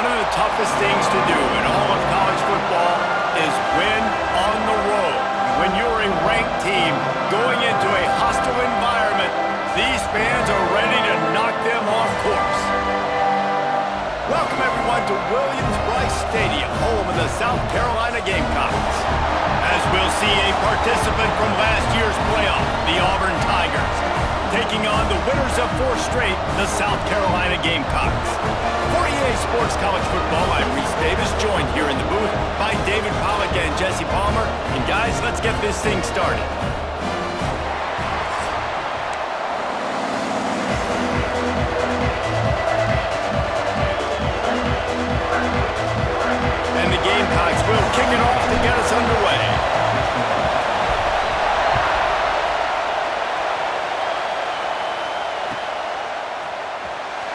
One of the toughest things to do in all of college football is win on the road. When you're a ranked team going into a hostile environment, these fans are ready to knock them off course. Welcome everyone to Williams-Brice Stadium, home of the South Carolina Gamecocks. As we'll see a participant from last year's playoff, the Auburn Tigers, taking on the winners of 4 straight, the South Carolina Gamecocks. For EA Sports College Football, I'm Reese Davis, joined here in the booth by David Pollack and Jesse Palmer. And guys, let's get this thing started. And the Gamecocks will kick it off to get us underway.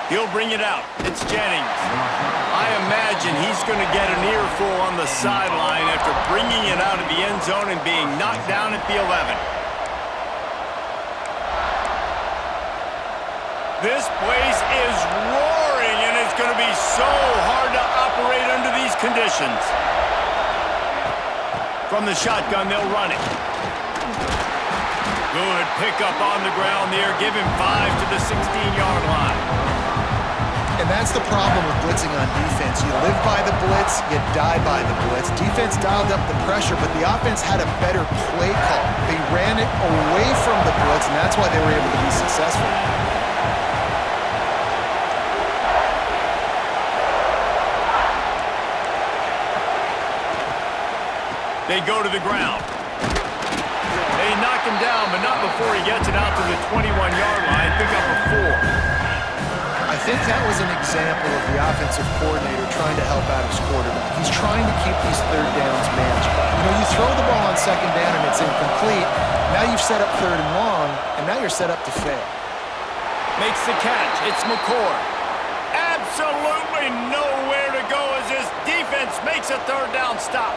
He'll bring it out. It's Jennings. I imagine he's going to get an earful on the sideline after bringing it out of the end zone and being knocked down at the 11. This place is roaring, and it's going to be so hard to operate under these conditions. From the shotgun, they'll run it. Good pickup on the ground there. Give him 5 to the 16-yard line. And that's the problem with blitzing on defense. You live by the blitz, you die by the blitz. Defense dialed up the pressure, but the offense had a better play call. They ran it away from the blitz, and that's why they were able to be successful. They go to the ground. They knock him down, but not before he gets it out to the 21-yard line. Pick up a 4. I think that was an example of the offensive coordinator trying to help out his quarterback. He's trying to keep these third downs manageable. You know, you throw the ball on second down and it's incomplete. Now you've set up third and long, and now you're set up to fail. Makes the catch. It's McCord. Absolutely nowhere to go as this defense makes a third down stop.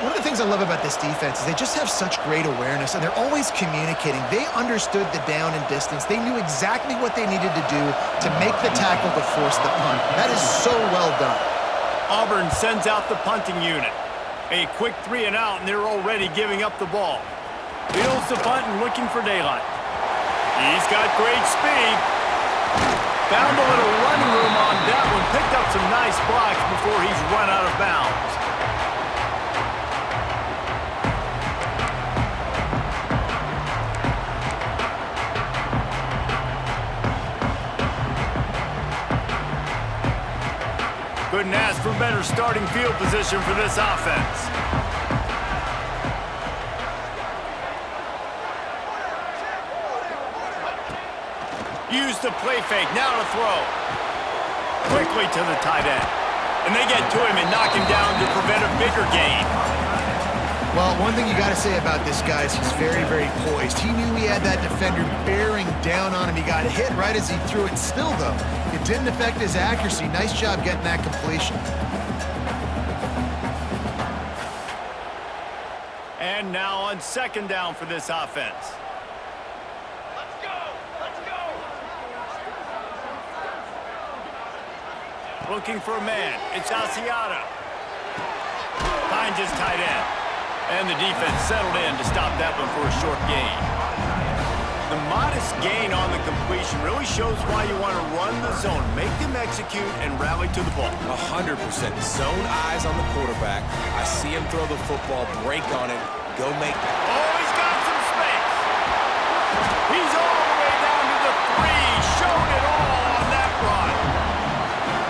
One of the things I love about this defense is they just have such great awareness, and they're always communicating. They understood the down and distance. They knew exactly what they needed to do to make the tackle to force the punt. That is so well done. Auburn sends out the punting unit. A quick 3 and out, and they're already giving up the ball. Fields the punt and looking for daylight. He's got great speed. Found a little run room on that one. Picked up some nice blocks before he's run out of bounds. Couldn't ask for better starting field position for this offense. Use the play fake, now to throw. Quickly to the tight end. And they get to him and knock him down to prevent a bigger gain. Well, one thing you got to say about this guy is he's very, very poised. He knew he had that defender bearing down on him. He got hit right as he threw it. Still, though, it didn't affect his accuracy. Nice job getting that completion. And now on second down for this offense. Let's go! Let's go! Looking for a man. It's Asiata. Finds his tight end. And the defense settled in to stop that one for a short gain. The modest gain on the completion really shows why you want to run the zone. Make them execute and rally to the ball. 100%. Zone eyes on the quarterback. I see him throw the football, break on it, go make... Oh, he's got some space. He's all the way down to the 3. Showed it all on that run.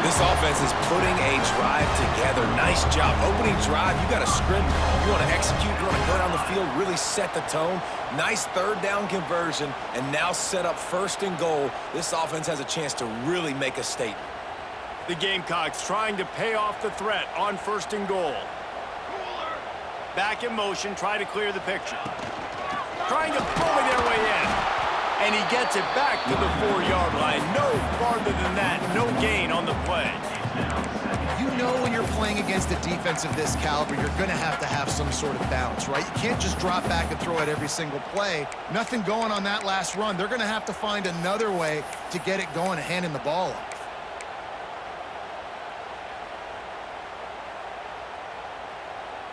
This offense is putting a drive together. Nice job. Opening drive, you got a script. You want to execute. You want to go down the field, really set the tone. Nice third down conversion, and now set up first and goal. This offense has a chance to really make a statement. The Gamecocks trying to pay off the threat on first and goal. Back in motion, try to clear the picture. Trying to bully their way in. And he gets it back to the 4-yard line. No farther than that. No gain on the play. You know when you're playing against a defense of this caliber, you're going to have some sort of balance, right? You can't just drop back and throw it every single play. Nothing going on that last run. They're going to have to find another way to get it going and handing the ball off.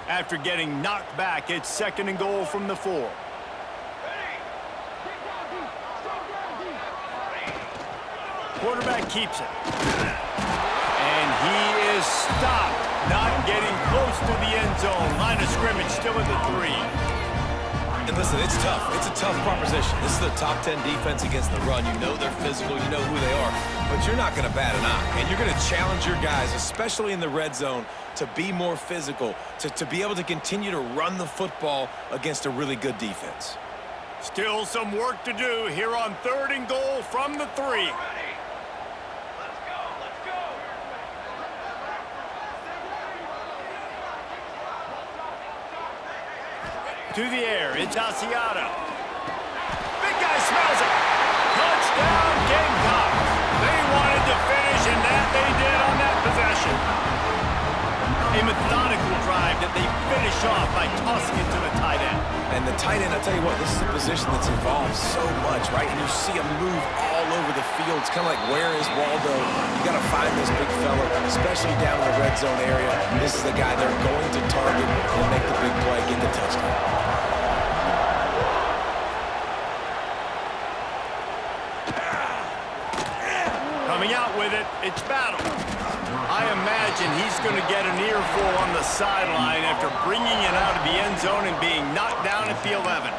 After getting knocked back, it's 2nd and goal from the 4. Quarterback keeps it. And he is stopped, not getting close to the end zone. Line of scrimmage still at the 3. And listen, it's tough. It's a tough proposition. This is a top 10 defense against the run. You know they're physical. You know who they are. But you're not going to bat an eye. And you're going to challenge your guys, especially in the red zone, to be more physical, to be able to continue to run the football against a really good defense. Still some work to do here on 3rd and goal from the 3. To the air, it's Asiata. Big guy smells it. Touchdown, Gamecocks. They wanted to finish, and that they did on that possession. A methodical drive that they finish off by tossing it to the tight end. And the tight end, I'll tell you what, this is a position that's evolved so much, right? And you see him move all over the field. It's kind of like, where is Waldo? You got to find this big fella, especially down in the red zone area. This is the guy they're going to target and make the big play, get the touchdown. Coming out with it, it's Battle. I imagine he's going to get an earful on the sideline after bringing it out of the end zone and being knocked down at the 11.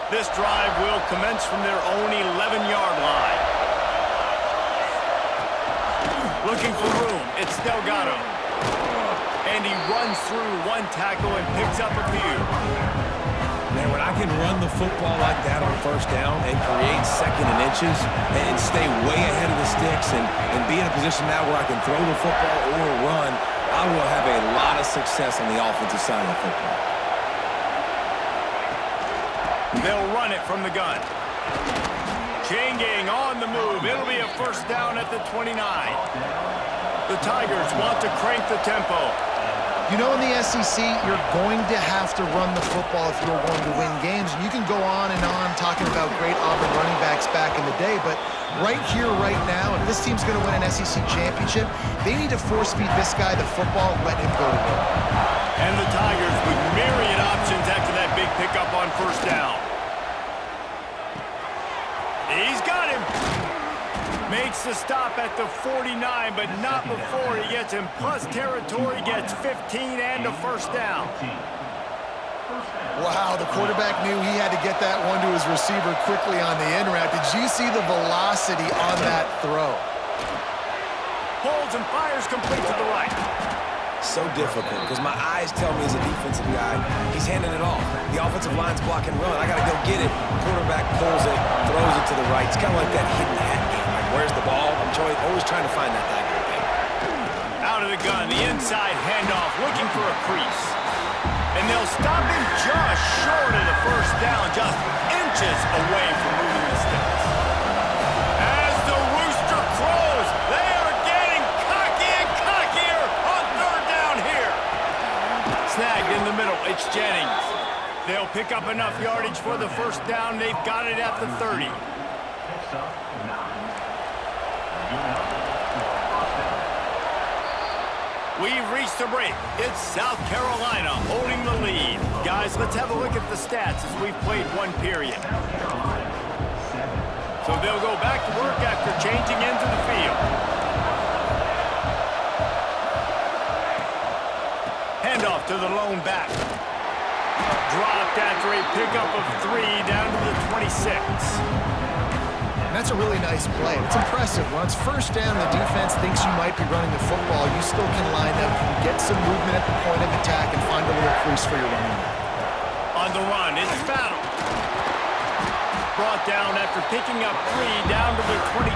This drive will commence from their own 11-yard line. Looking for room, it's Delgado. And he runs through one tackle and picks up a few. Man, when I can run the football like that on 1st down and create 2nd and inches and stay way ahead of the sticks and be in a position now where I can throw the football or run, I will have a lot of success on the offensive side of the football. They'll run it from the gun. Changing on the move. It'll be a 1st down at the 29. The Tigers want to crank the tempo. You know, in the SEC, you're going to have to run the football if you're going to win games. You can go on and on talking about great Auburn running backs back in the day, but right here, right now, if this team's going to win an SEC championship, they need to force-feed this guy the football and let him go to work. And the Tigers with myriad options after that big pickup on 1st down. He's got him. Makes the stop at the 49, but not before he gets in plus territory, gets 15 and a 1st down. Wow, the quarterback knew he had to get that one to his receiver quickly on the in route. Did you see the velocity on that throw? Holds and fires complete to the right. So difficult because my eyes tell me as a defensive guy, he's handing it off. The offensive line's block and run. I got to go get it. Quarterback pulls it, throws it to the right. It's kind of like that hidden hat game. Like, where's the ball? I'm always trying to find that guy. Out of the gun, the inside handoff, looking for a crease. And they'll stop him just short of the 1st down, just inches away from moving the sticks. As the rooster crows, they are getting cocky and cockier on 3rd down here. Snagged in the middle, it's Jennings. They'll pick up enough yardage for the 1st down. They've got it at the 30. We've reached a break. It's South Carolina holding the lead. Guys, let's have a look at the stats as we've played one period. So they'll go back to work after changing into the field. Handoff to the lone back. Dropped after a pickup of 3 down to the 26. And that's a really nice play. It's impressive. When it's 1st down, the defense thinks you might be running the football. You still can line up, get some movement at the point of attack, and find a little crease for your running back. On the run, it's Battle. Brought down after picking up 3 down to the 22.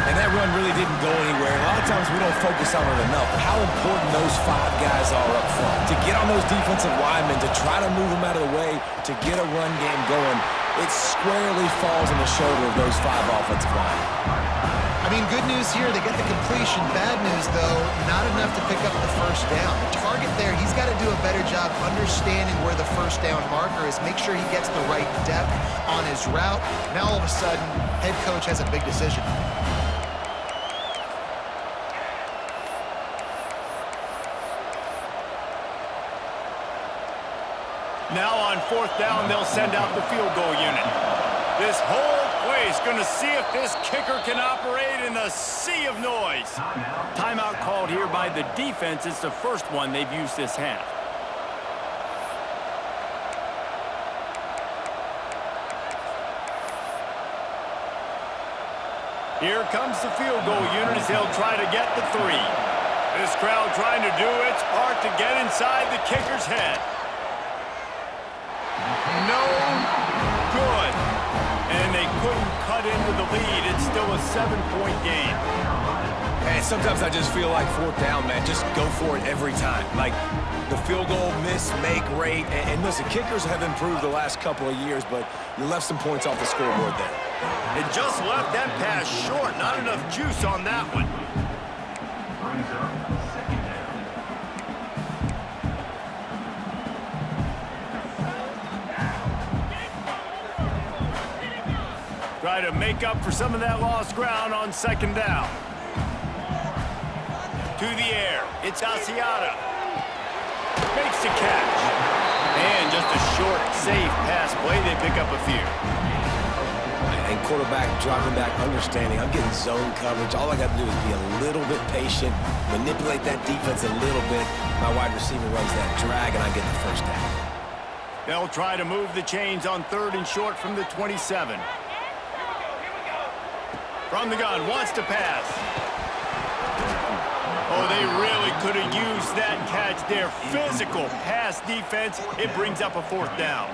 And that run really didn't go anywhere. A lot of times we don't focus on it enough, but how important those 5 guys are up front. To get on those defensive linemen, to try to move them out of the way, to get a run game going, it squarely falls on the shoulder of those 5 offensive linemen. I mean, good news here, they get the completion. Bad news, though, not enough to pick up the 1st down. The target there. He's got to do a better job understanding where the first down marker is, make sure he gets the right depth on his route. Now, all of a sudden, head coach has a big decision. Now on fourth down, they'll send out the field goal unit. This whole place going to see if this kicker can operate in the sea of noise. Timeout called here by the defense. It's the first one they've used this half. Here comes the field goal unit as they'll try to get the 3. This crowd trying to do its part to get inside the kicker's head. No good. And they couldn't cut into the lead. It's still a 7-point game. And sometimes I just feel like fourth down, man, just go for it every time. Like the field goal miss, make rate. And listen, kickers have improved the last couple of years, but you left some points off the scoreboard there. It just left that pass short. Not enough juice on that one. Try to make up for some of that lost ground on second down. To the air. It's Asiata. Makes the catch. And just a short, safe pass play. They pick up a few. And quarterback dropping back, understanding. I'm getting zone coverage. All I got to do is be a little bit patient, manipulate that defense a little bit. My wide receiver runs that drag, and I get the first down. They'll try to move the chains on third and short from the 27. From the gun, wants to pass. Oh, they really could have used that catch there. Physical pass defense. It brings up a fourth down.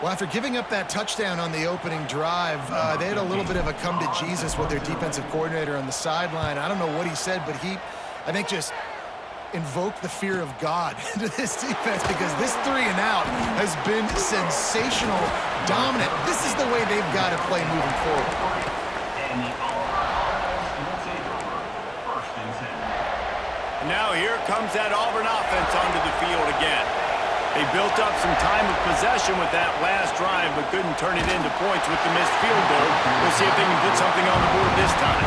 Well, after giving up that touchdown on the opening drive, they had a little bit of a come to Jesus with their defensive coordinator on the sideline. I don't know what he said, but he, I think, just invoked the fear of God into this defense, because this 3 and out has been sensational, dominant. This is the way they've got to play moving forward. Now here comes that Auburn offense onto the field again. They built up some time of possession with that last drive, but couldn't turn it into points with the missed field goal. We'll see if they can put something on the board this time.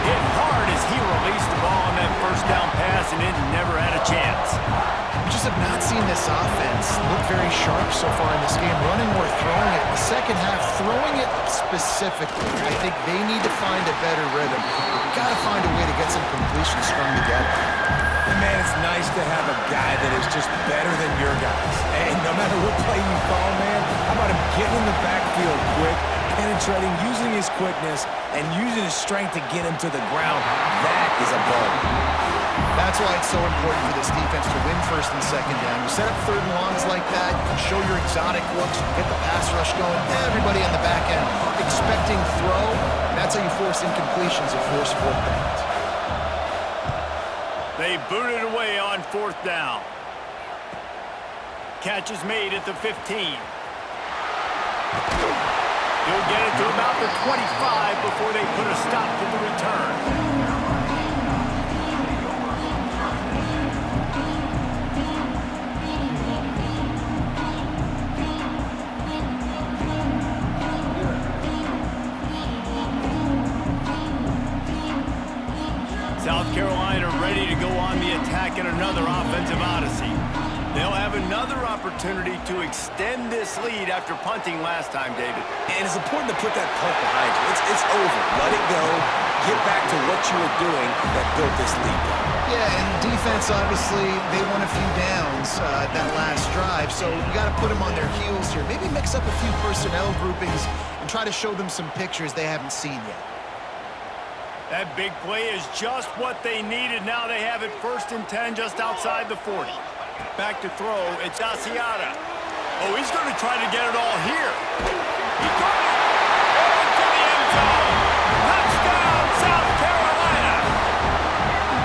Hit hard as he released the ball on that first down pass, and it never had a chance. We just have not seen this offense look very sharp so far in this game, running or throwing it. In the second half, throwing it specifically, I think they need to find a better rhythm. They've got to find a way to get some completions strung together. And man, it's nice to have a guy that is just better than your guys. And no matter what play you call, man, how about him getting in the backfield quick, penetrating, using his quickness, and using his strength to get him to the ground? That is a ball. That's why it's so important for this defense to win first and second down. You set up third and longs like that, you can show your exotic looks, you get the pass rush going, everybody on the back end expecting throw. That's how you force incompletions and force fourth downs. They booted away on fourth down. Catch is made at the 15. He'll get it to about the 25 before they put a stop to the return. South Carolina ready to go on the attack in another offensive odyssey. They'll have another opportunity to extend this lead after punting last time, David. And it's important to put that punt behind you. It's over. Let it go. Get back to what you were doing that built this lead. Yeah, and defense, obviously, they won a few downs that last drive, so you got to put them on their heels here. Maybe mix up a few personnel groupings and try to show them some pictures they haven't seen yet. That big play is just what they needed. Now they have it 1st and 10 just outside the 40. Back to throw, it's Asiata. Oh, he's going to try to get it all here. He got it! Into the end zone! Touchdown, South Carolina!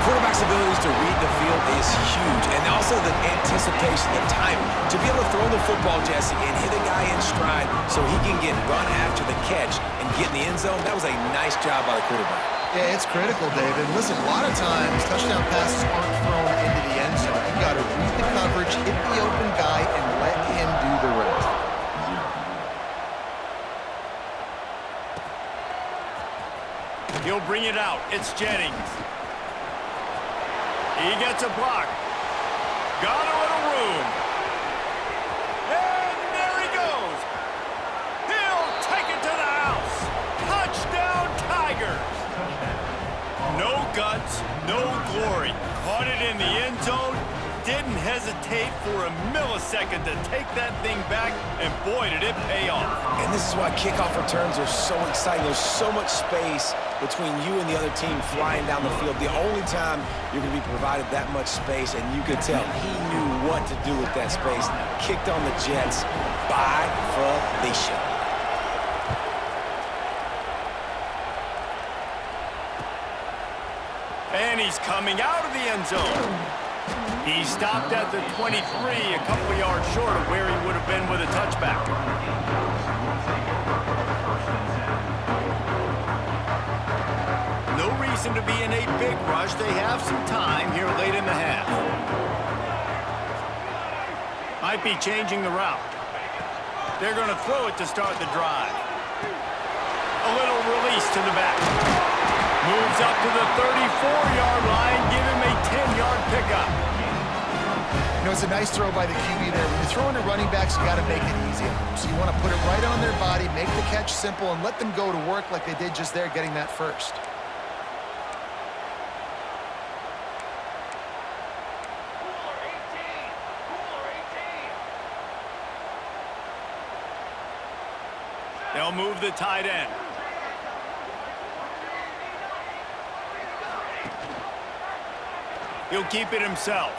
Quarterback's abilities to read the field is huge, and also the anticipation, the timing. To be able to throw the football, Jesse, and hit a guy in stride so he can get run after the catch and get in the end zone, that was a nice job by the quarterback. Yeah, it's critical, David. Listen, a lot of times touchdown passes aren't thrown into the end zone. You got to read the coverage, hit the open guy, and let him do the rest. He'll bring it out. It's Jennings. He gets a block. Got a little room. And there he goes. He'll take it to the house. Touchdown, Tigers. No guts, no glory. Caught it in the end zone. Didn't hesitate for a millisecond to take that thing back, and boy, did it pay off. And this is why kickoff returns are so exciting. There's so much space between you and the other team flying down the field. The only time you're going to be provided that much space, and you could tell he knew what to do with that space. Kicked on the Jets by Felicia. And he's coming out of the end zone. He stopped at the 23, a couple of yards short of where he would have been with a touchback. No reason to be in a big rush. They have some time here late in the half. Might be changing the route. They're going to throw it to start the drive. A little release to the back. Moves up to the 34-yard line. Give him a 10-yard pickup. You know, it's a nice throw by the QB there. When you're throwing to running backs, you got to make it easy. So you want to put it right on their body, make the catch simple, and let them go to work like they did just there, getting that first. They'll move the tight end. He'll keep it himself.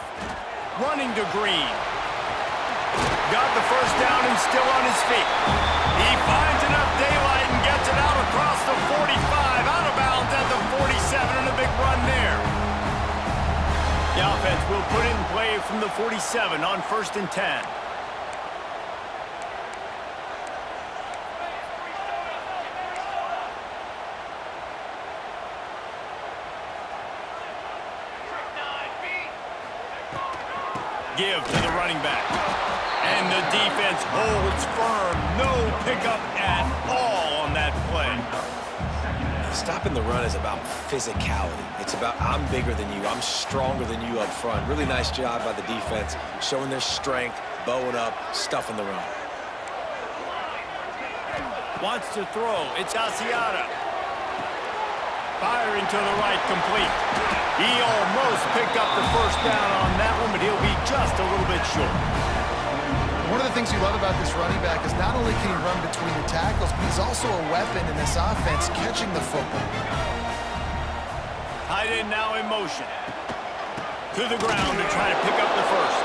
Running to Green. Got the first down and still on his feet. He finds enough daylight and gets it out across the 45. Out of bounds at the 47 and a big run there. The offense will put it in play from the 47 on 1st and 10. Give to the running back. And the defense holds firm. No pickup at all on that play. Stopping the run is about physicality. It's about I'm bigger than you. I'm stronger than you up front. Really nice job by the defense, showing their strength, bowing up, stuffing the run. Wants to throw. It's Asiata. Firing to the right, complete. He almost picked up the first down on that one, but he'll be just a little bit short. One of the things you love about this running back is not only can he run between the tackles, but he's also a weapon in this offense catching the football. Tight end now in motion. To the ground to try to pick up the first.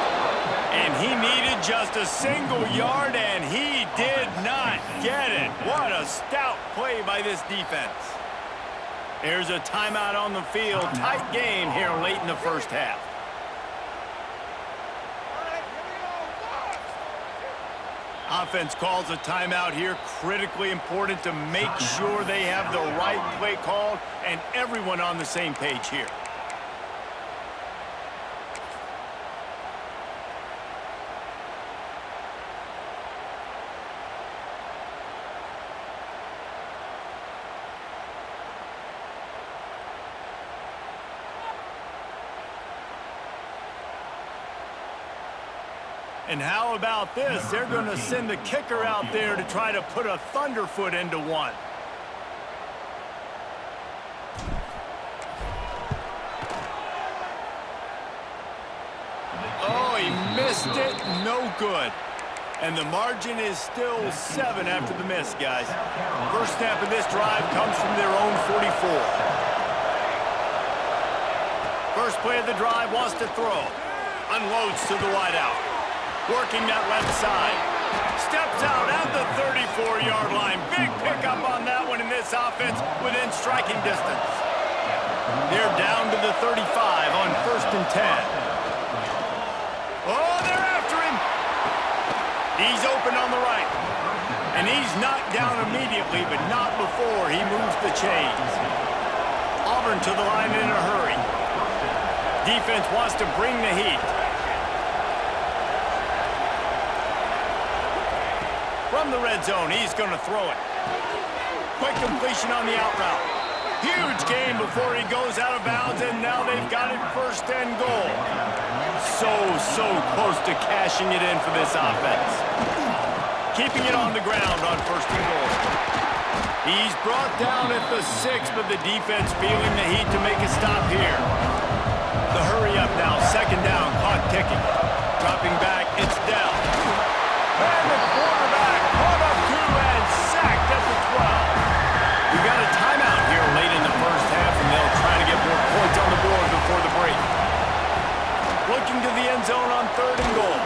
And he needed just a single yard, and he did not get it. What a stout play by this defense. There's a timeout on the field. Tight game here late in the first half. Offense calls a timeout here. Critically important to make sure they have the right play called and everyone on the same page here. And how about this? They're going to send the kicker out there to try to put a thunderfoot into one. Oh, he missed it. No good. And the margin is still 7 after the miss, guys. First snap of this drive comes from their own 44. First play of the drive, wants to throw. Unloads to the wideout. Working that left side. Steps out at the 34-yard line. Big pickup on that one in this offense within striking distance. They're down to the 35 on 1st and 10. Oh, they're after him. He's open on the right. And he's knocked down immediately, but not before he moves the chains. Auburn to the line in a hurry. Defense wants to bring the heat. From the red zone, he's going to throw it. Quick completion on the out route. Huge gain before he goes out of bounds, and now they've got it first and goal. So close to cashing it in for this offense. Keeping it on the ground on first and goal. He's brought down at the 6, but the defense feeling the heat to make a stop here. The hurry up now, second down, clock ticking. Dropping back, it's down. And the quarterback caught up to and sacked at the 12. We got a timeout here late in the first half, and they'll try to get more points on the board before the break. Looking to the end zone on third and goal.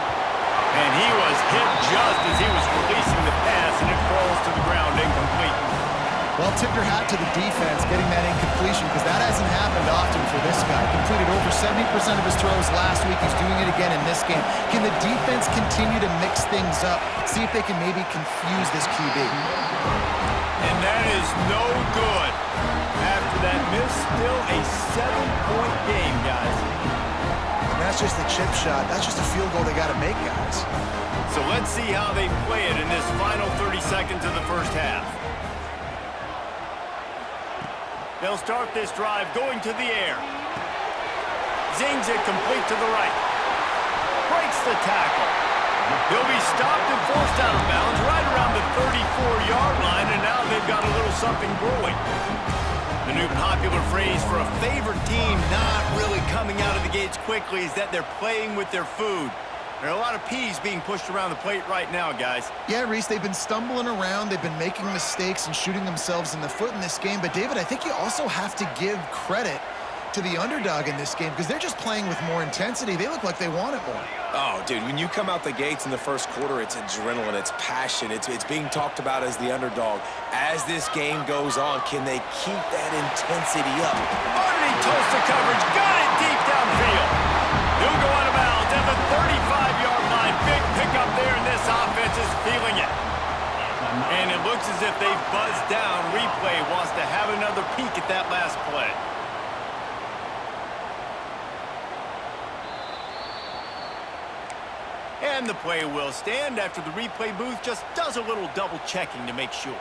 And he was hit just as he was releasing the pass, and it falls to the ground incomplete. Well, tip your hat to the defense getting that incompletion because that hasn't happened often for this guy. Completed over 70% of his throws last week. He's doing it again in this game. Can the defense continue to mix things up? See if they can maybe confuse this QB. And that is no good. After that miss, still a 7-point game, guys. And that's just a chip shot. That's just a field goal they got to make, guys. So let's see how they play it in this final 30 seconds of the first half. They'll start this drive going to the air. Zings it complete to the right. Breaks the tackle. He'll be stopped and forced out of bounds right around the 34-yard line, and now they've got a little something brewing. The new popular phrase for a favorite team not really coming out of the gates quickly is that they're playing with their food. There are a lot of peas being pushed around the plate right now, guys. Yeah, Reese, they've been stumbling around. They've been making mistakes and shooting themselves in the foot in this game. But, David, I think you also have to give credit to the underdog in this game because they're just playing with more intensity. They look like they want it more. Oh, dude, when you come out the gates in the first quarter, it's adrenaline, it's passion, it's being talked about as the underdog. As this game goes on, can they keep that intensity up? Underneath Tulsa coverage, got it deep downfield. He'll go out of bounds at the 35-yard line. Big pickup there, and this offense is feeling it. And it looks as if they've buzzed down. Replay wants to have another peek at that last play. And the play will stand after the replay booth just does a little double checking to make sure.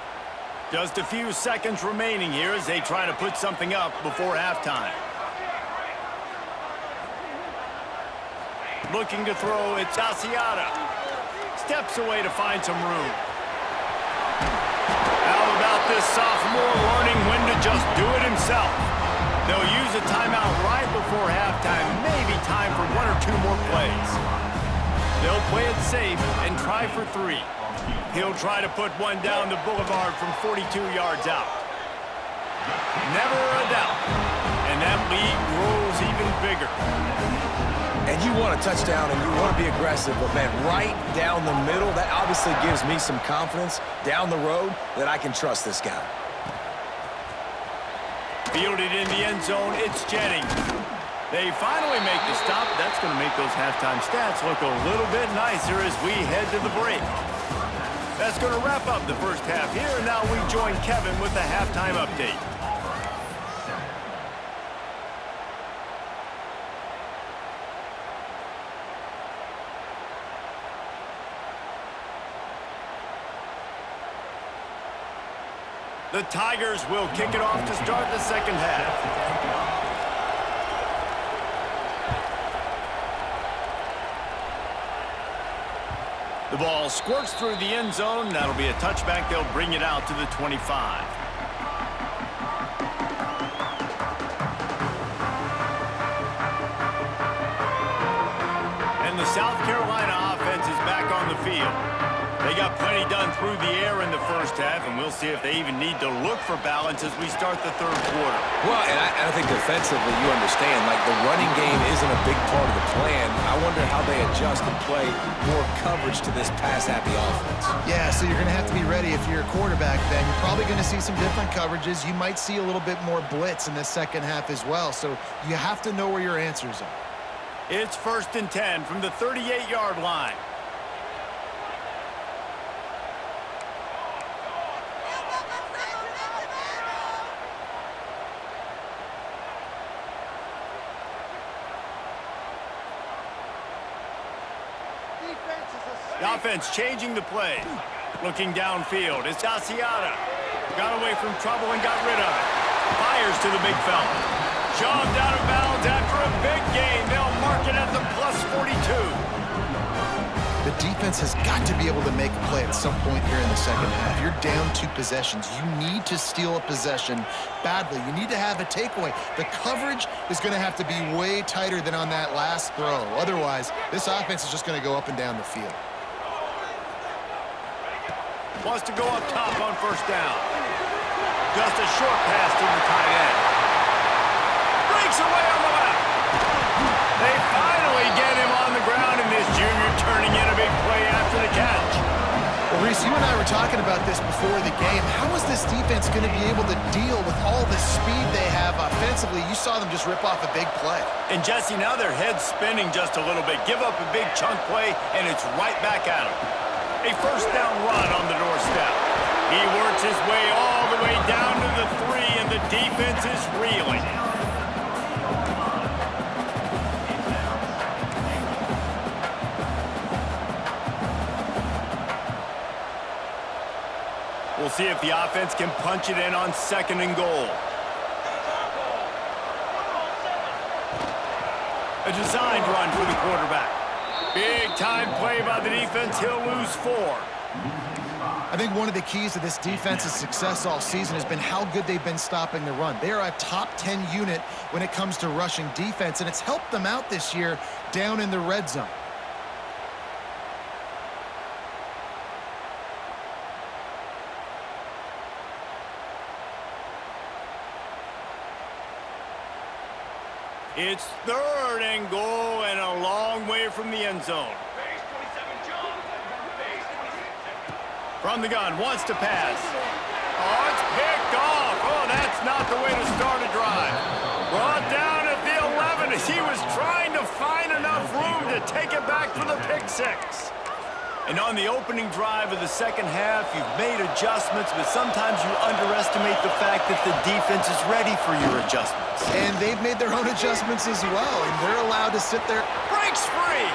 Just a few seconds remaining here as they try to put something up before halftime. Looking to throw, it's Asiata. Steps away to find some room. How about this sophomore learning when to just do it himself? They'll use a timeout right before halftime. Maybe time for one or two more plays. They'll play it safe and try for 3. He'll try to put one down the boulevard from 42 yards out. Never a doubt. And that lead grows even bigger. And you want a touchdown and you want to be aggressive, but, man, right down the middle, that obviously gives me some confidence down the road that I can trust this guy. Fielded in the end zone, it's Jennings. They finally make the stop. That's going to make those halftime stats look a little bit nicer as we head to the break. That's going to wrap up the first half here, and now we join Kevin with the halftime update. The Tigers will kick it off to start the second half. The ball squirts through the end zone. That'll be a touchback. They'll bring it out to the 25. And the South Carolina offense is back on the field. They got plenty done through the air in the first half, and we'll see if they even need to look for balance as we start the third quarter. Well, and I think defensively, you understand, like the running game isn't a big part of the plan. I wonder how they adjust and play more coverage to this pass-happy offense. Yeah, so you're going to have to be ready if you're a quarterback then. You're probably going to see some different coverages. You might see a little bit more blitz in the second half as well, so you have to know where your answers are. It's 1st and 10 from the 38-yard line. The offense changing the play. Looking downfield. It's Asiata. Got away from trouble and got rid of it. Fires to the big fella. Shoved out of bounds after a big gain. They'll mark it at the plus 42. The defense has got to be able to make a play at some point here in the second half. You're down 2 possessions. You need to steal a possession badly. You need to have a takeaway. The coverage is going to have to be way tighter than on that last throw. Otherwise, this offense is just going to go up and down the field. Wants to go up top on first down. Just a short pass to the tight end. Breaks away on the left. They finally get him on the ground, and this junior turning in a big play after the catch. Well, Reese, you and I were talking about this before the game. How is this defense going to be able to deal with all the speed they have offensively? You saw them just rip off a big play. And Jesse, now their head's spinning just a little bit. Give up a big chunk play, and it's right back at them. A first down run on the doorstep. He works his way all the way down to the 3, and the defense is reeling. We'll see if the offense can punch it in on 2nd and goal. A designed run for the quarterback. Big time play by the defense. He'll lose 4. I think one of the keys to this defense's success all season has been how good they've been stopping the run. They are a top 10 unit when it comes to rushing defense, and it's helped them out this year down in the red zone. It's 3rd and goal and a long way from the end zone. Base 27, John. Base 27. From the gun, wants to pass. Oh, it's picked off. Oh, that's not the way to start a drive. Brought down at the 11 as he was trying to find enough room to take it back for the pick 6. And on the opening drive of the second half, you've made adjustments, but sometimes you underestimate the fact that the defense is ready for your adjustments. And they've made their own adjustments as well, and they're allowed to sit there. Breaks free.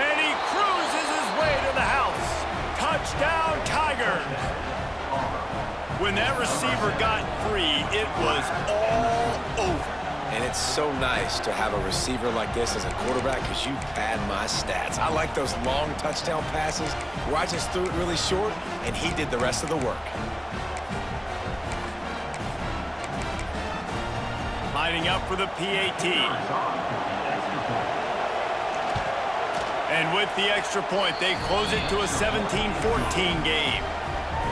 And he cruises his way to the house. Touchdown, Tigers. When that receiver got free, it was all over. And it's so nice to have a receiver like this as a quarterback because you pad my stats. I like those long touchdown passes where I just threw it really short and he did the rest of the work. Lining up for the PAT. And with the extra point, they close it to a 17-14 game.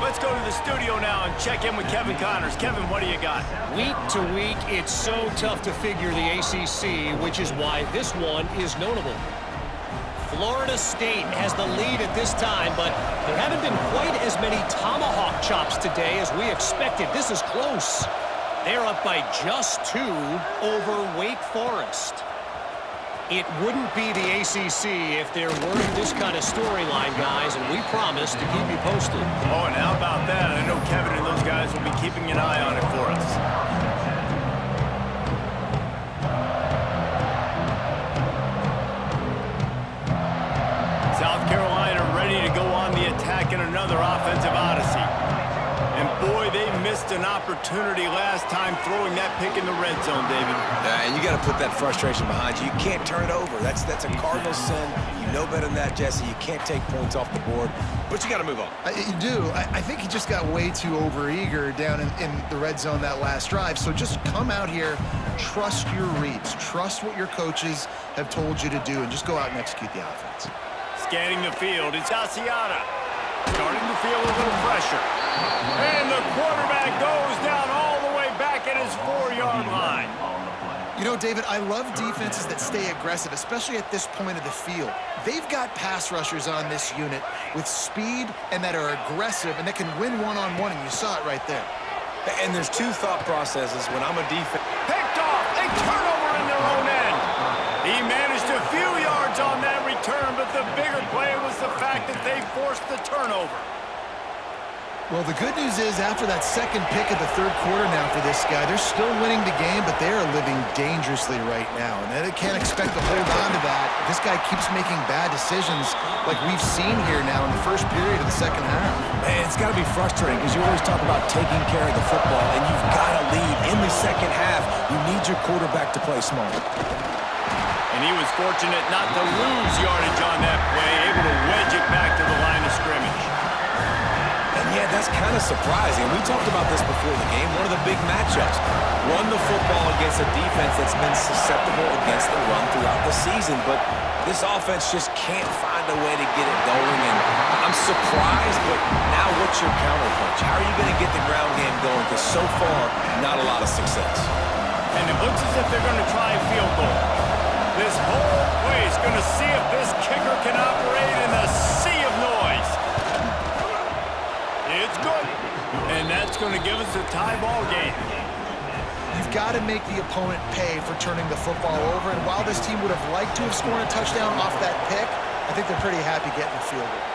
Let's go to the studio now and check in with Kevin Connors. Kevin, what do you got? Week to week, it's so tough to figure the ACC, which is why this one is notable. Florida State has the lead at this time, but there haven't been quite as many tomahawk chops today as we expected. This is close. They're up by just 2 over Wake Forest. It wouldn't be the ACC if there weren't this kind of storyline, guys, and we promise to keep you posted. Oh, and how about that? I know Kevin and those guys will be keeping an eye on it for us. South Carolina ready to go on the attack in another offensive odyssey. And boy, they missed an opportunity last time throwing that pick in the red zone, David. And you got to put that frustration behind you. You can't turn it over. That's a cardinal sin. You know better than that, Jesse. You can't take points off the board, but you got to move on. You do. I think he just got way too overeager down in the red zone that last drive. So just come out here, trust your reads, trust what your coaches have told you to do, and just go out and execute the offense. Scanning the field, it's Asiata. Starting to feel a little pressure. And the quarterback goes down all the way back at his 4-yard line. You know, David, I love defenses that stay aggressive, especially at this point of the field. They've got pass rushers on this unit with speed and that are aggressive and that can win one-on-one, and you saw it right there. And there's 2 thought processes when I'm a defense. Picked off, a turnover in their own end. He managed a few yards on that return, but the bigger play was the fact that they forced the turnover. Well, the good news is after that second pick of the third quarter now for this guy, they're still winning the game, but they are living dangerously right now. And they can't expect to hold on to that. This guy keeps making bad decisions like we've seen here now in the first period of the second half. Man, it's got to be frustrating because you always talk about taking care of the football, and you've got to lead in the second half. You need your quarterback to play smart. And he was fortunate not to lose yardage on that play, able to wedge it back to the line of scrimmage. And yeah, that's kind of surprising. We talked about this before the game, one of the big matchups. Run the football against a defense that's been susceptible against the run throughout the season, but this offense just can't find a way to get it going, and I'm surprised, but now what's your counterpunch? How are you going to get the ground game going? Because so far, not a lot of success. And it looks as if they're going to try a field goal. This whole play is going to see if this kicker can operate in a sea of noise. It's good. And that's going to give us a tie ball game. You've got to make the opponent pay for turning the football over, and while this team would have liked to have scored a touchdown off that pick, I think they're pretty happy getting the field goal.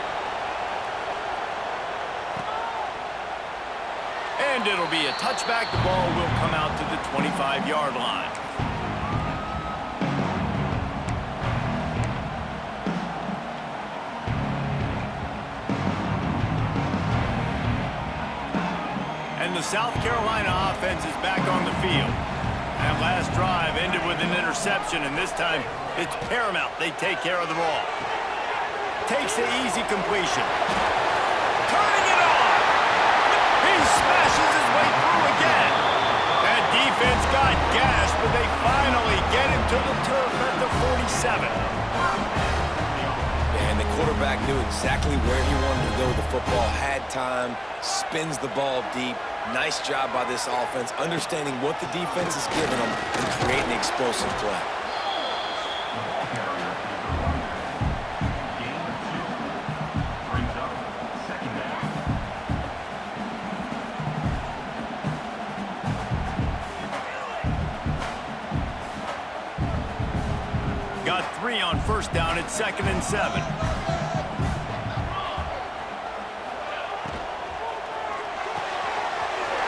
And it'll be a touchback. The ball will come out to the 25-yard line. And the South Carolina offense is back on the field. That last drive ended with an interception, and this time it's paramount they take care of the ball. Takes the easy completion. Turning it on! He smashes his way through again. That defense got gashed, but they finally get him to the turf at the 47. And the quarterback knew exactly where he wanted to go with the football, had time, spins the ball deep. Nice job by this offense, understanding what the defense is giving them and creating an explosive play. Got 3 on first down at 2nd and 7.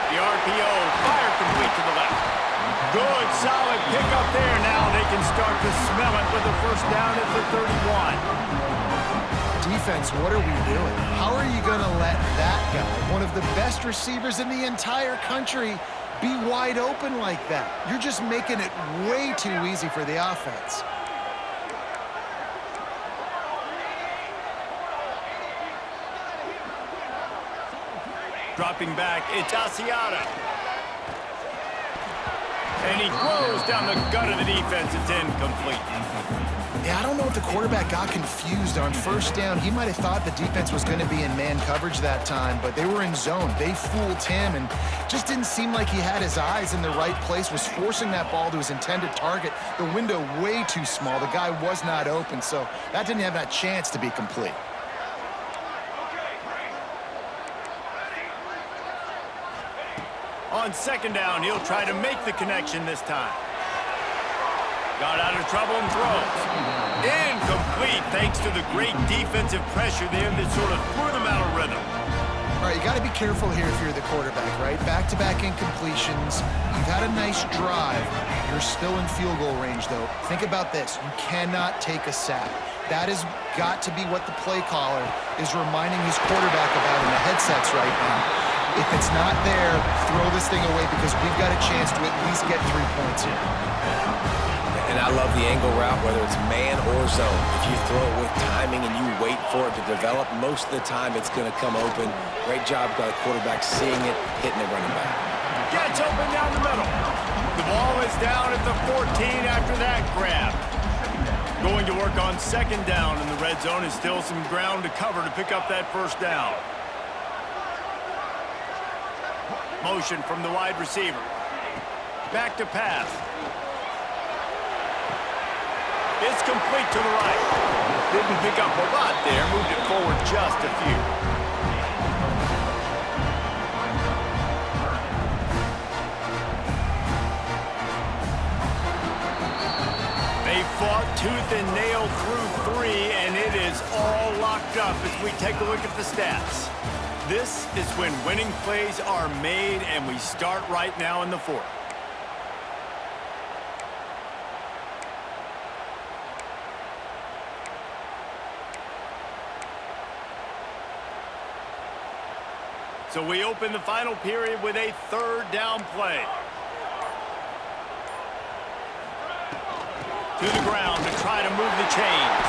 The RPO, fire complete to the left. Good, solid pickup there. Now they can start to smell it with a first down at the 31. Defense, what are we doing? How are you going to let that guy, one of the best receivers in the entire country, be wide open like that? You're just making it way too easy for the offense. Dropping back, it's Asiata. And he throws down the gut of the defense. It's incomplete. Yeah, I don't know if the quarterback got confused on first down. He might have thought the defense was going to be in man coverage that time, but they were in zone. They fooled him and just didn't seem like he had his eyes in the right place, was forcing that ball to his intended target. The window way too small. The guy was not open, so that didn't have that chance to be complete. On second down, he'll try to make the connection this time. Got out of trouble and throws. Incomplete thanks to the great defensive pressure there that sort of threw them out of rhythm. All right, you got to be careful here if you're the quarterback, right? Back-to-back incompletions. You've had a nice drive. You're still in field goal range, though. Think about this. You cannot take a sack. That has got to be what the play caller is reminding his quarterback about in the headsets right now. If it's not there, throw this thing away because we've got a chance to at least get 3 points here. And I love the angle route, whether it's man or zone. If you throw it with timing and you wait for it to develop, most of the time it's going to come open. Great job by the quarterback seeing it, hitting the running back. Gets open down the middle. The ball is down at the 14 after that grab. Going to work on second down, and the red zone is still some ground to cover to pick up that first down. Motion from the wide receiver. Back to pass. It's complete to the right. Didn't pick up a lot there. Moved it forward just a few. They fought tooth and nail through 3, and it is all locked up as we take a look at the stats. This is when winning plays are made, and we start right now in the fourth. So we open the final period with a third down play. To the ground to try to move the chains.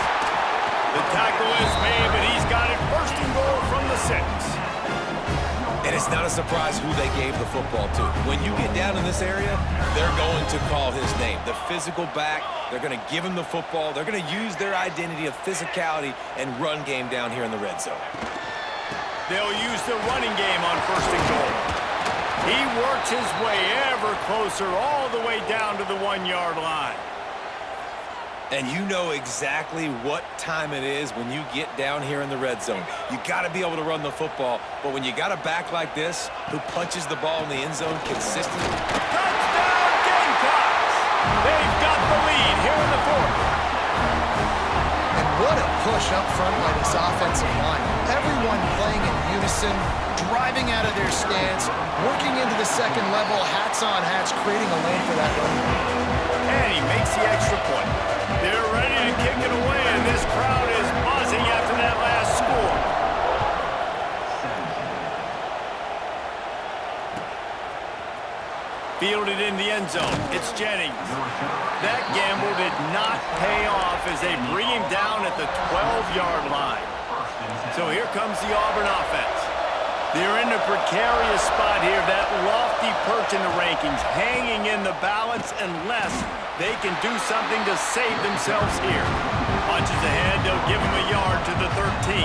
The tackle is made, but he's got it first and goal from the 6. And it's not a surprise who they gave the football to. When you get down in this area, they're going to call his name. The physical back, they're going to give him the football. They're going to use their identity of physicality and run game down here in the red zone. They'll use the running game on first and goal. He works his way ever closer all the way down to the 1-yard line. And you know exactly what time it is when you get down here in the red zone. You got to be able to run the football, but when you got a back like this who punches the ball in the end zone consistently. Touchdown Gamecocks! They've got the lead here in the fourth. And what a push up front by this offensive line. Everyone playing in unison, driving out of their stance, working into the second level, hats on hats, creating a lane for that running back. And he makes the extra point. They're ready to kick it away, and this crowd is buzzing after that last score. Fielded in the end zone. It's Jennings. That gamble did not pay off as they bring him down at the 12-yard line. So here comes the Auburn offense. They're in a precarious spot here, that lofty perch in the rankings, hanging in the balance unless they can do something to save themselves here. Punches ahead, they'll give him a yard to the 13.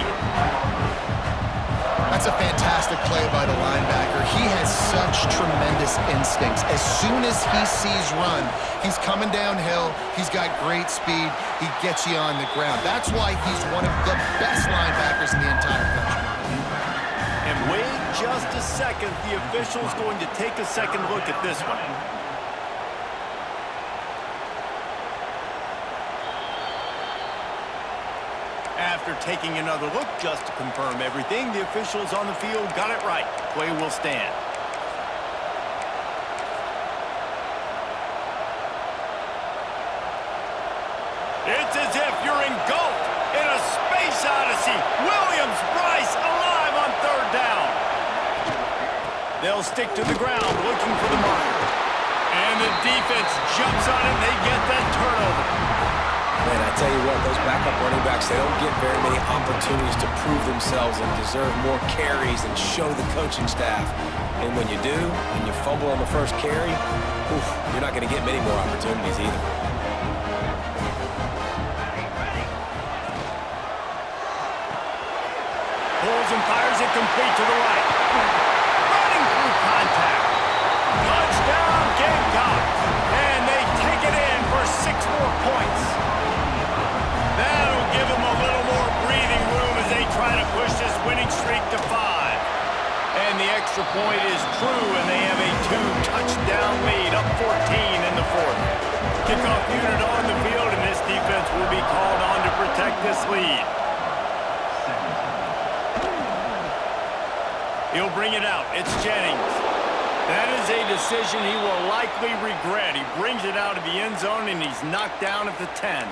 That's a fantastic play by the linebacker. He has such tremendous instincts. As soon as he sees run, he's coming downhill. He's got great speed. He gets you on the ground. That's why he's one of the best linebackers in the entire country. And wait just a second. The official's going to take a second look at this one. After taking another look just to confirm everything, the officials on the field got it right. Play will stand. It's as if you're engulfed in a space odyssey. Williams-Brice alive on third down. They'll stick to the ground looking for the marker. And the defense jumps on it. They get that turnover. Man, I tell you what, those backup running backs, they don't get very many opportunities to prove themselves and deserve more carries and show the coaching staff. And when you do, when you fumble on the first carry, oof, you're not going to get many more opportunities either. Pulls and fires it complete to the right. Running through contact. Touchdown Gamecocks. And they take it in for 6 more points. That'll give them a little more breathing room as they try to push this winning streak to 5. And the extra point is true, and they have a 2-touchdown lead, up 14 in the fourth. Kickoff unit on the field, and this defense will be called on to protect this lead. He'll bring it out. It's Jennings. That is a decision he will likely regret. He brings it out of the end zone, and he's knocked down at the 10.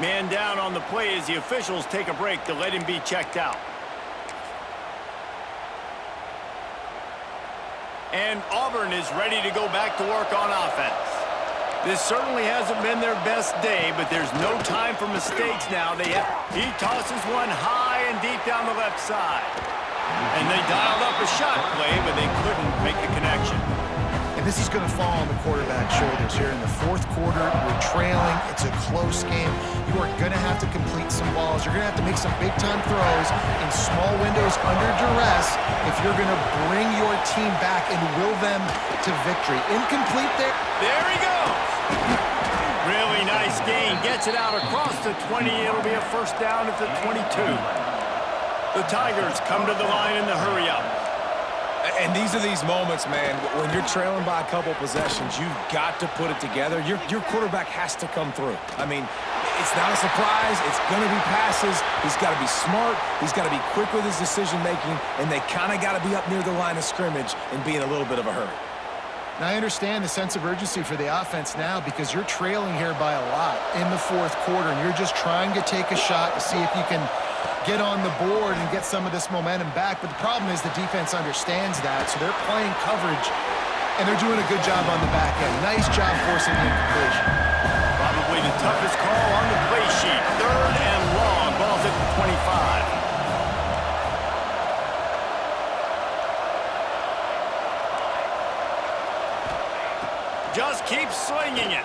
Man down on the play as the officials take a break to let him be checked out. And Auburn is ready to go back to work on offense. This certainly hasn't been their best day, but there's no time for mistakes now. He tosses one high and deep down the left side. And they dialed up a shot play, but they couldn't make the connection. And this is going to fall on the quarterback's shoulders here in the fourth quarter. We're trailing. It's a close game. You are going to have to complete some balls. You're going to have to make some big-time throws in small windows under duress if you're going to bring your team back and will them to victory. Incomplete there. There he goes. Really nice gain. Gets it out across the 20. It'll be a first down at the 22. The Tigers come to the line in the hurry-up. And these are these moments, man, when you're trailing by a couple possessions, you've got to put it together. Your quarterback has to come through. I mean, It's not a surprise. It's going to be passes. He's got to be smart. He's got to be quick with his decision-making, and they kind of got to be up near the line of scrimmage and be in a little bit of a hurry. Now, I understand the sense of urgency for the offense now because you're trailing here by a lot in the fourth quarter, and you're just trying to take a shot to see if you can get on the board and get some of this momentum back. But the problem is the defense understands that, so they're playing coverage, and they're doing a good job on the back end. Nice job forcing the incompletion. Probably the toughest call on the play sheet. 3rd and long. Ball's at the 25. Just keep slinging it.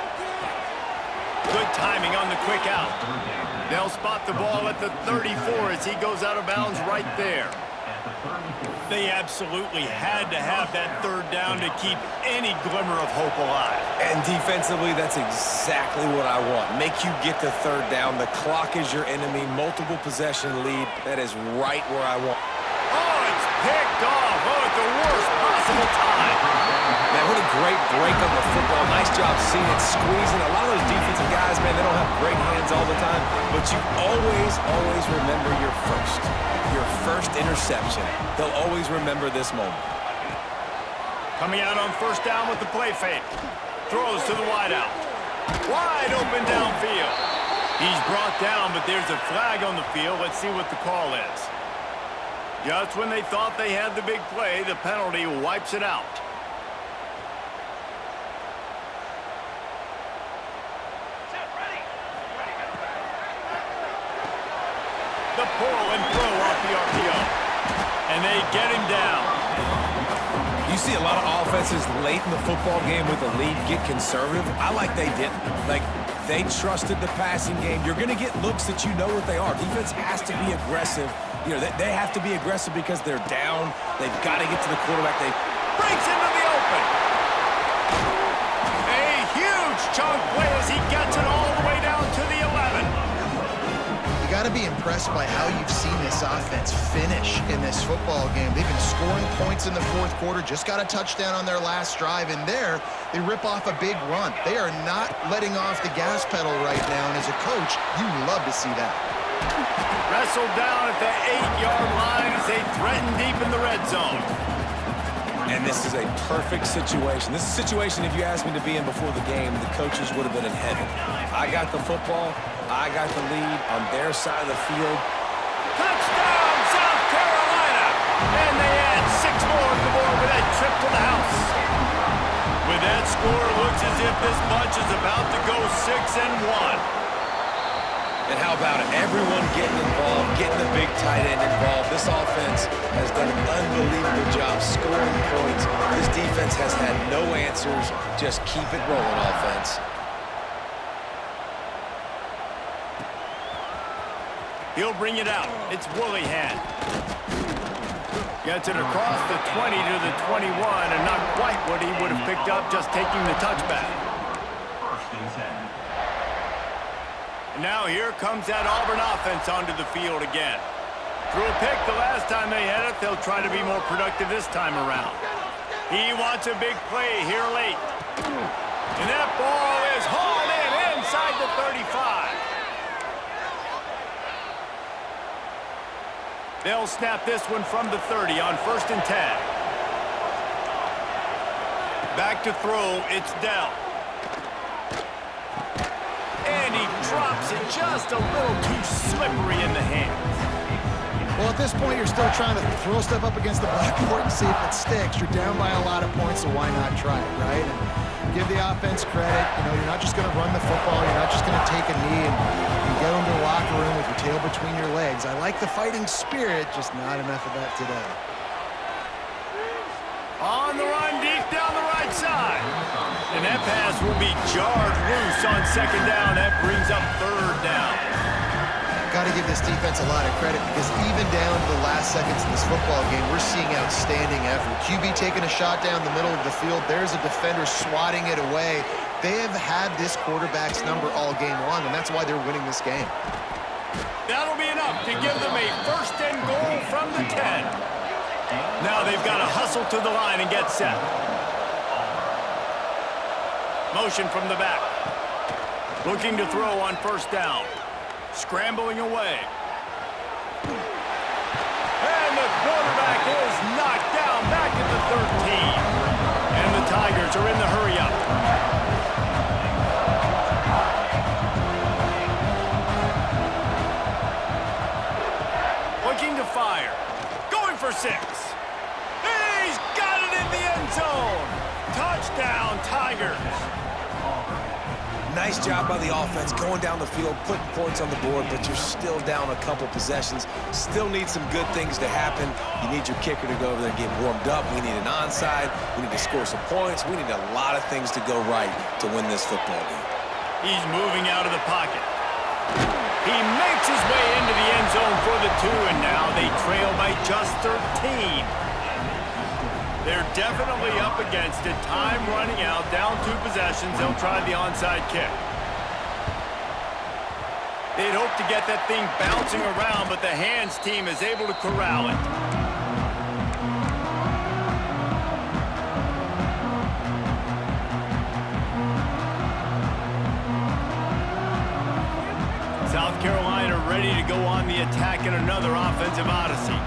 Good timing on the quick out. They'll spot the ball at the 34 as he goes out of bounds right there. They absolutely had to have that 3rd down to keep any glimmer of hope alive. And defensively, that's exactly what I want. Make you get the 3rd down. The clock is your enemy. Multiple possession lead. That is right where I want. Oh, it's picked off. Oh, at the worst possible time. Man, what a great break on the football. Nice job seeing it, squeezing. A lot of those defensive guys, man, they don't have great hands all the time, but you always remember your first interception. They'll always remember this moment. Coming out on 1st down with the play fake. Throws to the wideout. Wide open downfield. He's brought down, but there's a flag on the field. Let's see what the call is. Just when they thought they had the big play, the penalty wipes it out. The pull and throw off the RPO. And they get him down. You see a lot of offenses late in the football game with a lead get conservative. I like they didn't. Like, they trusted the passing game. You're going to get looks that you know what they are. Defense has to be aggressive. You know, they have to be aggressive because they're down. They've got to get to the quarterback. They breaks into the open. A huge chunk play as he gets it all the way down to the 11. You got to be impressed by how you've seen this offense finish in this football game. They've been scoring points in the fourth quarter, just got a touchdown on their last drive, and there they rip off a big run. They are not letting off the gas pedal right now, and as a coach, you love to see that. Wrestled down at the 8-yard line as they threaten deep in the red zone. And this is a perfect situation. This is a situation, if you asked me to be in before the game, the coaches would have been in heaven. I got the football. I got the lead on their side of the field. Touchdown, South Carolina! And they add 6 more to the board with a trip to the house. With that score, it looks as if this bunch is about to go 6-1. And how about it? Everyone getting involved, getting the big tight end involved. This offense has done an unbelievable job scoring points. This defense has had no answers. Just keep it rolling, offense. He'll bring it out. It's Woollyhan. Gets it across the 20 to the 21, and not quite what he would have picked up just taking the touchback. And now here comes that Auburn offense onto the field again. Threw a pick the last time they had it. They'll try to be more productive this time around. He wants a big play here late. And that ball is hauled in inside the 35. They'll snap this one from the 30 on 1st and 10. Back to throw, it's Dell. And he drops it just a little too slippery in the hands. Well, at this point, you're still trying to throw stuff up against the blackboard and see if it sticks. You're down by a lot of points, so why not try it, right? And give the offense credit. You know, you're not just going to run the football. You're not just going to take a knee and go into the locker room with your tail between your legs. I like the fighting spirit, just not enough of that today. On the run, deep down the right side. And that pass will be jarred loose on 2nd down. That brings up 3rd down. Got to give this defense a lot of credit because even down to the last seconds in this football game, we're seeing outstanding effort. QB taking a shot down the middle of the field. There's a defender swatting it away. They have had this quarterback's number all game long, and that's why they're winning this game. That'll be enough to give them a 1st and goal from the 10. Now they've got to hustle to the line and get set. Motion from the back. Looking to throw on first down. Scrambling away. And the quarterback is knocked down back at the 13. And the Tigers are in the hurry-up. Looking to fire. Going for 6. He's got it in the end zone. Touchdown, Tigers. Nice job by the offense going down the field, putting points on the board, but you're still down a couple possessions. Still need some good things to happen. You need your kicker to go over there and get warmed up. We need an onside. We need to score some points. We need a lot of things to go right to win this football game. He's moving out of the pocket. He makes his way into the end zone for the 2, and now they trail by just 13. They're definitely up against it. Time running out, down 2 possessions. They'll try the onside kick. They'd hope to get that thing bouncing around, but the hands team is able to corral it. South Carolina ready to go on the attack in another offensive odyssey.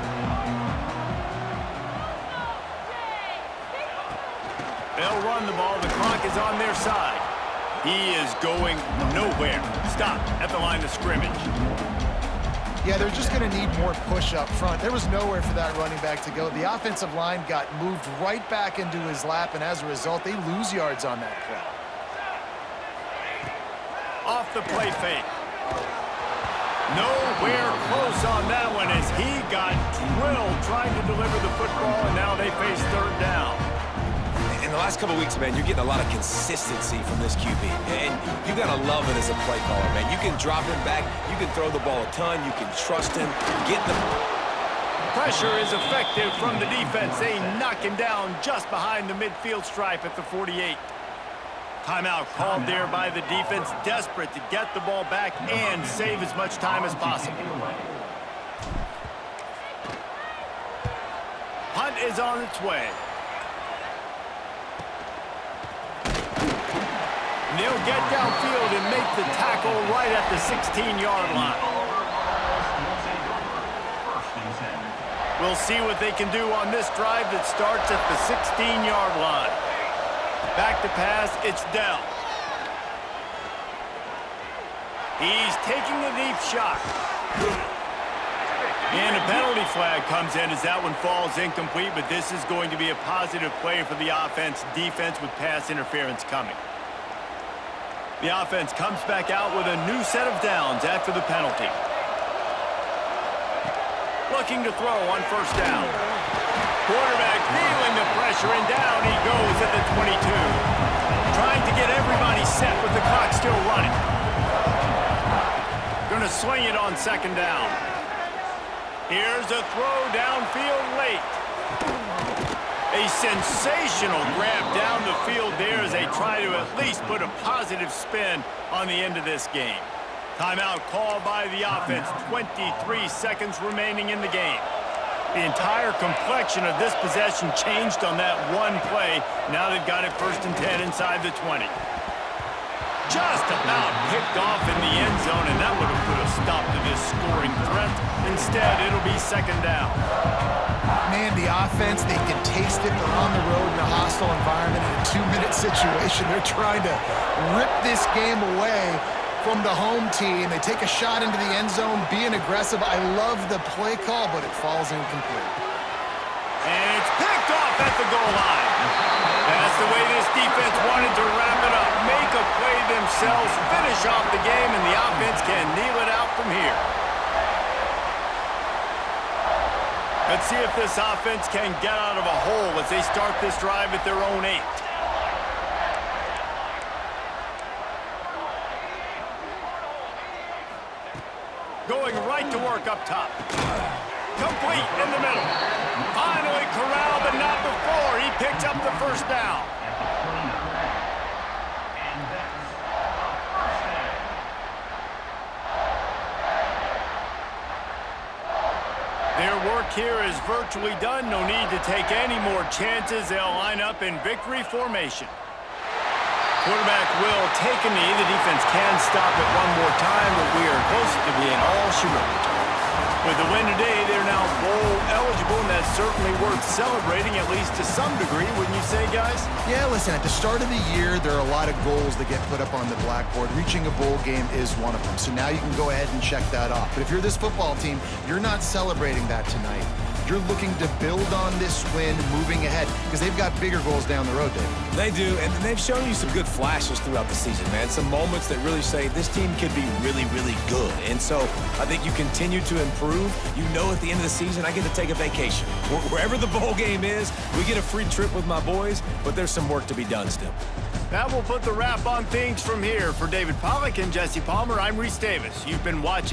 They'll run the ball. The clock is on their side. He is going nowhere. Stop at the line of scrimmage. Yeah, they're just going to need more push up front. There was nowhere for that running back to go. The offensive line got moved right back into his lap, and as a result, they lose yards on that play. Off the play fake. Nowhere close on that one as he got drilled trying to deliver the football, and now they face third down. In the last couple of weeks, man, you're getting a lot of consistency from this QB. And you got to love it as a play caller, man. You can drop him back. You can throw the ball a ton. You can trust him. Get the Pressure is effective from the defense. They knock him down just behind the midfield stripe at the 48. Timeout called there by the defense, desperate to get the ball back and save as much time as possible. Punt is on its way. They'll get downfield and make the tackle right at the 16-yard line. We'll see what they can do on this drive that starts at the 16-yard line. Back to pass, it's Dell. He's taking a deep shot. And a penalty flag comes in as that one falls incomplete, but this is going to be a positive play for the offense. Defense with pass interference coming. The offense comes back out with a new set of downs after the penalty. Looking to throw on first down. Quarterback feeling the pressure, and down he goes at the 22. Trying to get everybody set with the clock still running. Going to swing it on second down. Here's a throw downfield late. A sensational grab down the field there as they try to at least put a positive spin on the end of this game. Timeout called by the offense. 23 seconds remaining in the game. The entire complexion of this possession changed on that one play. Now they've got it 1st and 10 inside the 20. Just about picked off in the end zone, and that would have put a stop to this scoring threat. Instead, it'll be second down. Man, the offense, they can taste it. They're on the road in a hostile environment in a 2-minute situation. They're trying to rip this game away from the home team. They take a shot into the end zone, being aggressive. I love the play call, but it falls incomplete. And it's picked off at the goal line. That's the way this defense wanted to wrap it up. Make a play themselves, finish off the game, and the offense can kneel it out from here. Let's see if this offense can get out of a hole as they start this drive at their own 8. Going right to work up top. Complete in the middle. Finally corralled, but not before. He picks up the first down. Their work here is virtually done. No need to take any more chances. They'll line up in victory formation. Quarterback will take a knee. The defense can stop it one more time, but we are close to being all she wrote. With the win today, they're now bowl eligible, and that's certainly worth celebrating, at least to some degree, wouldn't you say, guys? Yeah, listen, at the start of the year, there are a lot of goals that get put up on the blackboard. Reaching a bowl game is one of them. So now you can go ahead and check that off. But if you're this football team, you're not celebrating that tonight. You're looking to build on this win moving ahead because they've got bigger goals down the road, David. They do, and they've shown you some good flashes throughout the season, man. Some moments that really say this team could be really, really good. And so I think you continue to improve. You know at the end of the season, I get to take a vacation. Wherever the bowl game is, we get a free trip with my boys, but there's some work to be done still. That will put the wrap on things from here. For David Pollack and Jesse Palmer, I'm Reese Davis. You've been watching